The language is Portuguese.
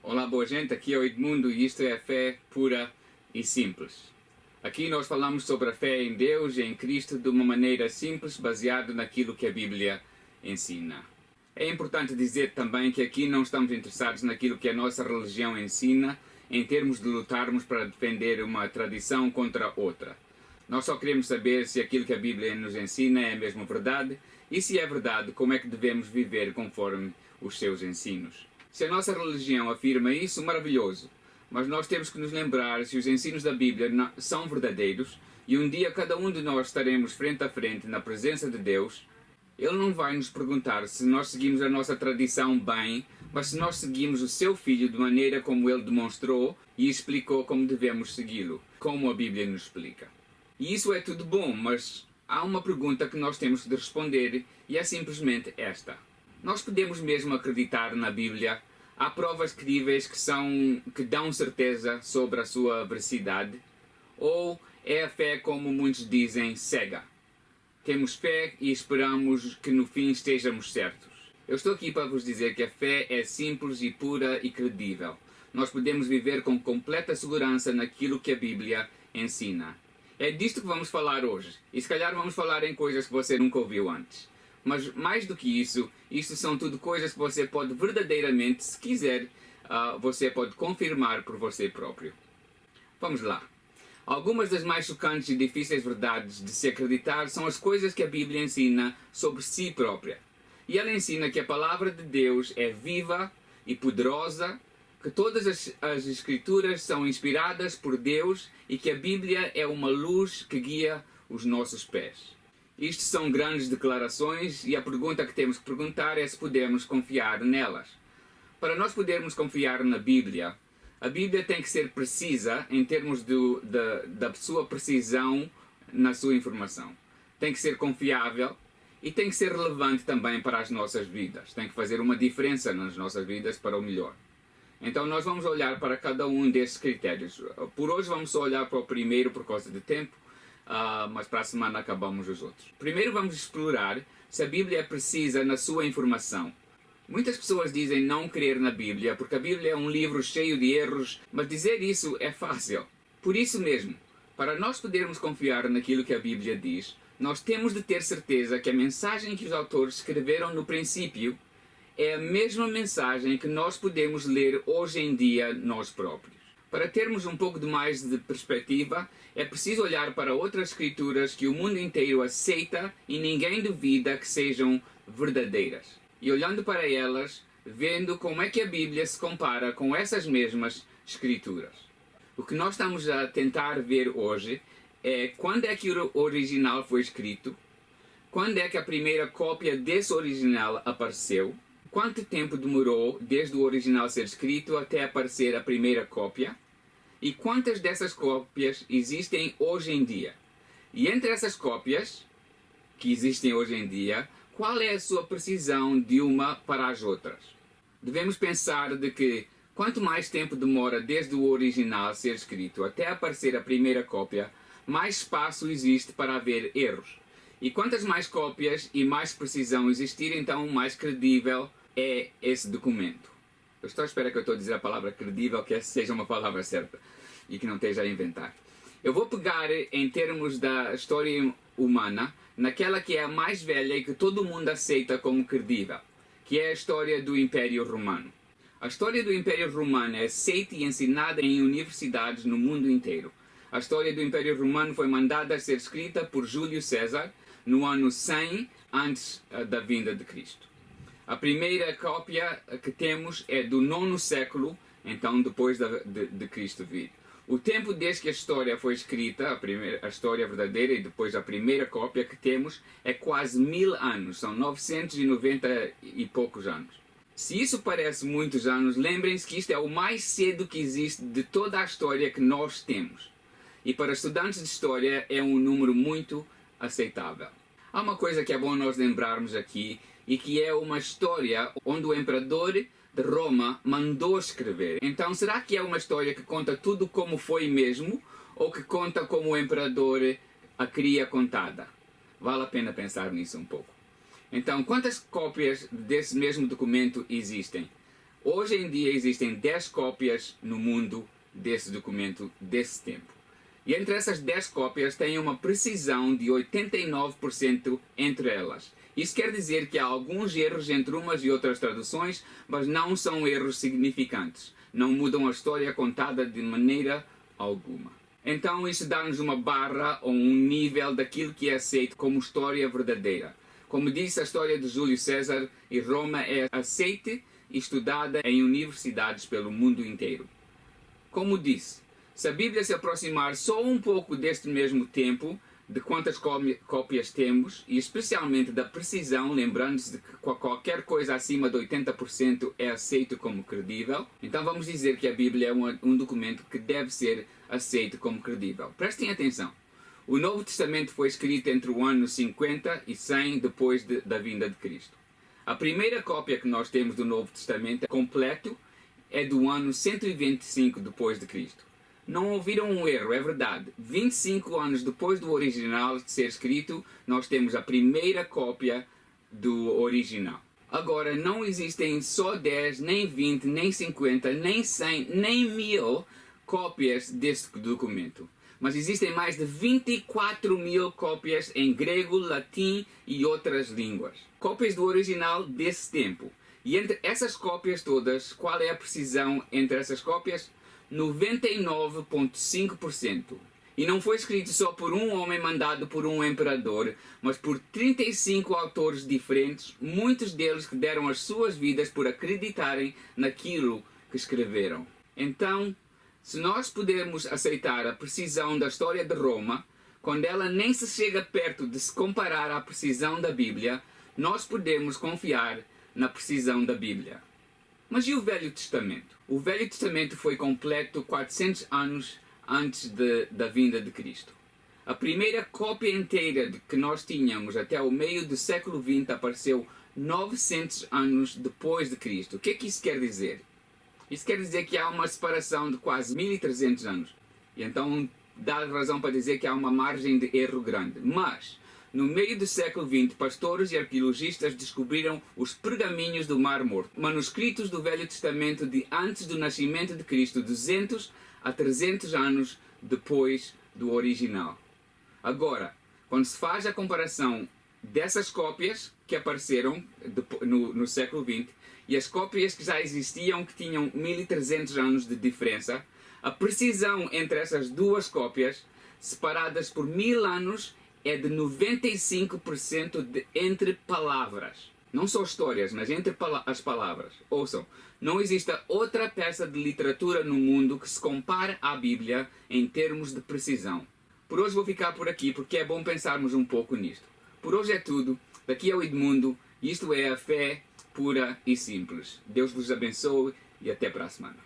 Olá, boa gente, aqui é o Edmundo e isto é a fé pura e simples. Aqui nós falamos sobre a fé em Deus e em Cristo de uma maneira simples, baseada naquilo que a Bíblia ensina. É importante dizer também que aqui não estamos interessados naquilo que a nossa religião ensina, em termos de lutarmos para defender uma tradição contra outra. Nós só queremos saber se aquilo que a Bíblia nos ensina é mesmo verdade, e se é verdade, como é que devemos viver conforme os seus ensinos. Se a nossa religião afirma isso, maravilhoso. Mas nós temos que nos lembrar se os ensinos da Bíblia são verdadeiros, e um dia cada um de nós estaremos frente a frente na presença de Deus. Ele não vai nos perguntar se nós seguimos a nossa tradição bem, mas se nós seguimos o seu Filho de maneira como ele demonstrou e explicou como devemos segui-lo, como a Bíblia nos explica. E isso é tudo bom, mas há uma pergunta que nós temos de responder, e é simplesmente esta. Nós podemos mesmo acreditar na Bíblia? Há provas críveis que dão certeza sobre a sua veracidade? Ou é a fé, como muitos dizem, cega? Temos fé e esperamos que no fim estejamos certos. Eu estou aqui para vos dizer que a fé é simples e pura e credível. Nós podemos viver com completa segurança naquilo que a Bíblia ensina. É disto que vamos falar hoje. E se calhar vamos falar em coisas que você nunca ouviu antes. Mas mais do que isso, isto são tudo coisas que você pode verdadeiramente, se quiser, você pode confirmar por você próprio. Vamos lá. Algumas das mais chocantes e difíceis verdades de se acreditar são as coisas que a Bíblia ensina sobre si própria. E ela ensina que a palavra de Deus é viva e poderosa, que todas as Escrituras são inspiradas por Deus e que a Bíblia é uma luz que guia os nossos pés. Isto são grandes declarações e a pergunta que temos que perguntar é se podemos confiar nelas. Para nós podermos confiar na Bíblia, a Bíblia tem que ser precisa em termos da sua precisão na sua informação. Tem que ser confiável e tem que ser relevante também para as nossas vidas. Tem que fazer uma diferença nas nossas vidas para o melhor. Então nós vamos olhar para cada um desses critérios. Por hoje vamos só olhar para o primeiro por causa de tempo. Mas para a semana acabamos os outros. Primeiro vamos explorar se a Bíblia é precisa na sua informação. Muitas pessoas dizem não crer na Bíblia porque a Bíblia é um livro cheio de erros, mas dizer isso é fácil. Por isso mesmo, para nós podermos confiar naquilo que a Bíblia diz, nós temos de ter certeza que a mensagem que os autores escreveram no princípio é a mesma mensagem que nós podemos ler hoje em dia nós próprios. Para termos um pouco de mais de perspectiva, é preciso olhar para outras escrituras que o mundo inteiro aceita e ninguém duvida que sejam verdadeiras. E olhando para elas, vendo como é que a Bíblia se compara com essas mesmas escrituras. O que nós estamos a tentar ver hoje é quando é que o original foi escrito, quando é que a primeira cópia desse original apareceu, quanto tempo demorou desde o original ser escrito até aparecer a primeira cópia? E quantas dessas cópias existem hoje em dia? E entre essas cópias que existem hoje em dia, qual é a sua precisão de uma para as outras? Devemos pensar de que quanto mais tempo demora desde o original ser escrito até aparecer a primeira cópia, mais espaço existe para haver erros. E quantas mais cópias e mais precisão existir, então mais credível é esse documento. Eu estou à espera que eu estou a dizer a palavra credível, que essa seja uma palavra certa e que não esteja a inventar. Eu vou pegar em termos da história humana, naquela que é a mais velha e que todo mundo aceita como credível, que é a história do Império Romano. A história do Império Romano é aceita e ensinada em universidades no mundo inteiro. A história do Império Romano foi mandada a ser escrita por Júlio César no ano 100 antes da vinda de Cristo. A primeira cópia que temos é do 9º século, então depois de Cristo vir. O tempo desde que a história foi escrita, a história verdadeira e depois a primeira cópia que temos, é quase 1000 anos, são 990 e poucos anos. Se isso parece muitos anos, lembrem-se que isto é o mais cedo que existe de toda a história que nós temos. E para estudantes de história é um número muito aceitável. Há uma coisa que é bom nós lembrarmos aqui, e que é uma história onde o imperador de Roma mandou escrever. Então, será que é uma história que conta tudo como foi mesmo, ou que conta como o imperador a queria contada? Vale a pena pensar nisso um pouco. Então, quantas cópias desse mesmo documento existem? Hoje em dia existem 10 cópias no mundo desse documento desse tempo. E entre essas 10 cópias tem uma precisão de 89% entre elas. Isso quer dizer que há alguns erros entre umas e outras traduções, mas não são erros significantes. Não mudam a história contada de maneira alguma. Então isso dá-nos uma barra ou um nível daquilo que é aceito como história verdadeira. Como disse, a história de Júlio César e Roma é aceita e estudada em universidades pelo mundo inteiro. Como disse, se a Bíblia se aproximar só um pouco deste mesmo tempo, de quantas cópias temos, e especialmente da precisão, lembrando-se de que qualquer coisa acima de 80% é aceito como credível, então vamos dizer que a Bíblia é um documento que deve ser aceito como credível. Prestem atenção. O Novo Testamento foi escrito entre o ano 50 e 100 depois da vinda de Cristo. A primeira cópia que nós temos do Novo Testamento completo é do ano 125 depois de Cristo. Não ouviram um erro, é verdade. 25 anos depois do original ser escrito, nós temos a primeira cópia do original. Agora, não existem só 10, nem 20, nem 50, nem 100, nem 1000 cópias deste documento. Mas existem mais de 24.000 cópias em grego, latim e outras línguas. Cópias do original desse tempo. E entre essas cópias todas, qual é a precisão entre essas cópias? 99,5%. E não foi escrito só por um homem mandado por um imperador, mas por 35 autores diferentes, muitos deles que deram as suas vidas por acreditarem naquilo que escreveram. Então, se nós pudermos aceitar a precisão da história de Roma, quando ela nem se chega perto de se comparar à precisão da Bíblia, nós podemos confiar na precisão da Bíblia. Mas e o Velho Testamento? O Velho Testamento foi completo 400 anos antes da vinda de Cristo. A primeira cópia inteira que nós tínhamos até o meio do século XX apareceu 900 anos depois de Cristo. O que é que isso quer dizer? Isso quer dizer que há uma separação de quase 1300 anos. E então dá razão para dizer que há uma margem de erro grande. Mas, no meio do século XX, pastores e arqueologistas descobriram os pergaminhos do Mar Morto, manuscritos do Velho Testamento de antes do nascimento de Cristo, 200 a 300 anos depois do original. Agora, quando se faz a comparação dessas cópias que apareceram no século XX e as cópias que já existiam, que tinham 1300 anos de diferença, a precisão entre essas duas cópias, separadas por 1000 anos, é de 95% entre palavras. Não só histórias, mas entre as palavras. Ouçam, não existe outra peça de literatura no mundo que se compare à Bíblia em termos de precisão. Por hoje vou ficar por aqui, porque é bom pensarmos um pouco nisto. Por hoje é tudo. Daqui é o Edmundo, e isto é a fé pura e simples. Deus vos abençoe e até para a semana.